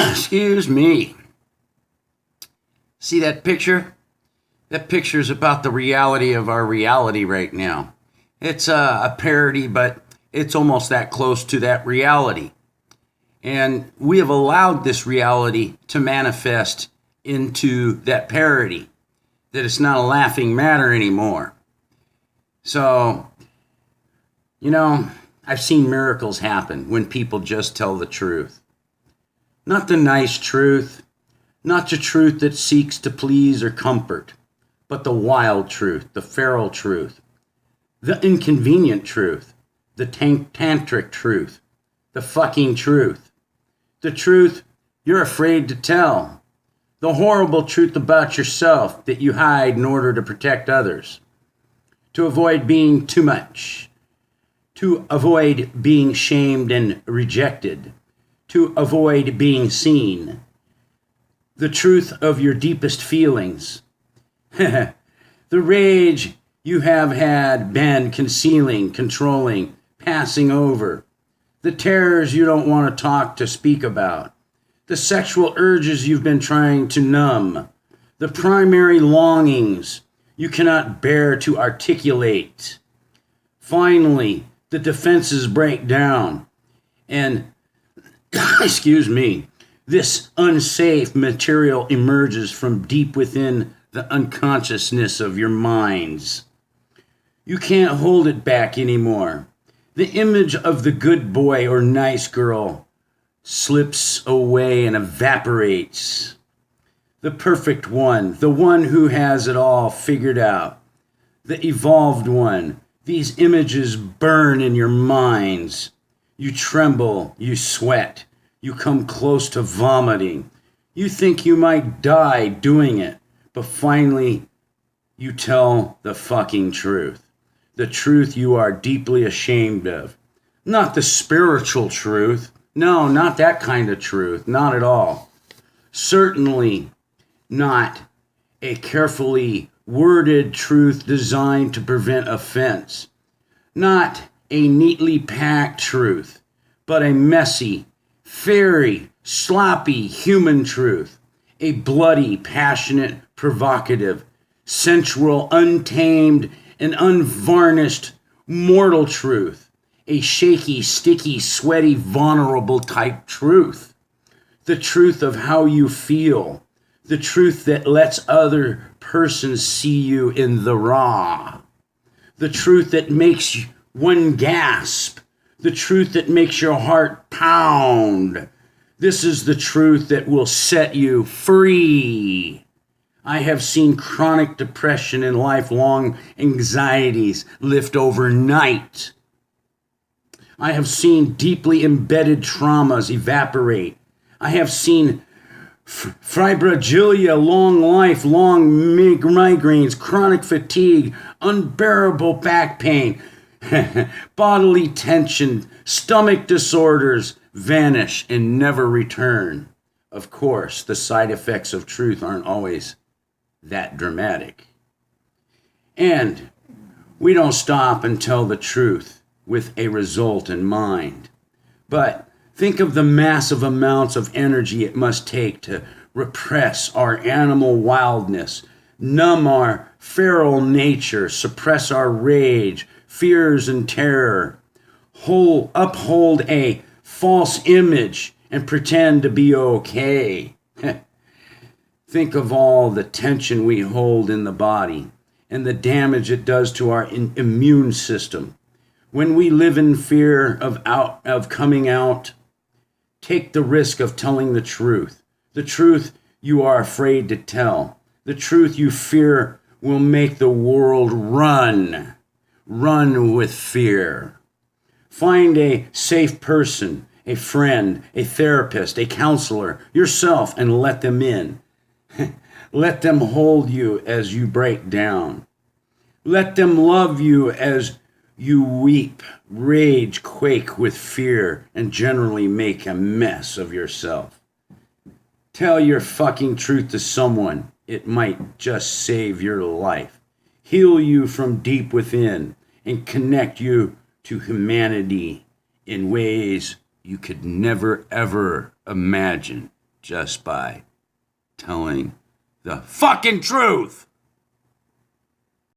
Excuse me. See that picture? That picture is about the reality of our reality right now. It's a parody, but it's almost that close to that reality. And we have allowed this reality to manifest into that parody, that it's not a laughing matter anymore. So, I've seen miracles happen when people just tell the truth. Not the nice truth, not the truth that seeks to please or comfort, but the wild truth, the feral truth, the inconvenient truth, the tantric truth, the fucking truth, the truth you're afraid to tell, the horrible truth about yourself that you hide in order to protect others, to avoid being too much, to avoid being shamed and rejected, to avoid being seen, the truth of your deepest feelings, the rage you have had been concealing, controlling, passing over, the terrors you don't want to speak about, the sexual urges you've been trying to numb, the primary longings you cannot bear to articulate. Finally, the defenses break down, and, excuse me, this unsafe material emerges from deep within the unconsciousness of your minds. You can't hold it back anymore. The image of the good boy or nice girl slips away and evaporates. The perfect one, the one who has it all figured out, the evolved one. These images burn in your minds. You tremble, you sweat, you come close to vomiting. You think you might die doing it, but finally you tell the fucking truth. The truth you are deeply ashamed of. Not the spiritual truth. No, not that kind of truth. Not at all. Certainly not a carefully worded truth designed to prevent offense. Not a neatly packed truth, but a messy, fairy, sloppy human truth. A bloody, passionate, provocative, sensual, untamed, and unvarnished, mortal truth. A shaky, sticky, sweaty, vulnerable type truth. The truth of how you feel. The truth that lets other persons see you in the raw. The truth that makes one gasp. The truth that makes your heart pound. This is the truth that will set you free. I have seen chronic depression and lifelong anxieties lift overnight. I have seen deeply embedded traumas evaporate. I have seen fibromyalgia, long life, long migraines, chronic fatigue, unbearable back pain, bodily tension, stomach disorders vanish and never return. Of course, the side effects of truth aren't always that dramatic. And we don't stop and tell the truth with a result in mind. But think of the massive amounts of energy it must take to repress our animal wildness, numb our feral nature, suppress our rage, fears, and terror, uphold a false image, and pretend to be okay. Think of all the tension we hold in the body and the damage it does to our immune system. When we live in fear of coming out, take the risk of telling the truth you are afraid to tell, the truth you fear will make the world run with fear. Find a safe person, a friend, a therapist, a counselor, yourself, and let them in. Let them hold you as you break down. Let them love you as you weep, rage, quake with fear, and generally make a mess of yourself. Tell your fucking truth to someone. It might just save your life, heal you from deep within, and connect you to humanity in ways you could never, ever imagine. just by telling the fucking truth.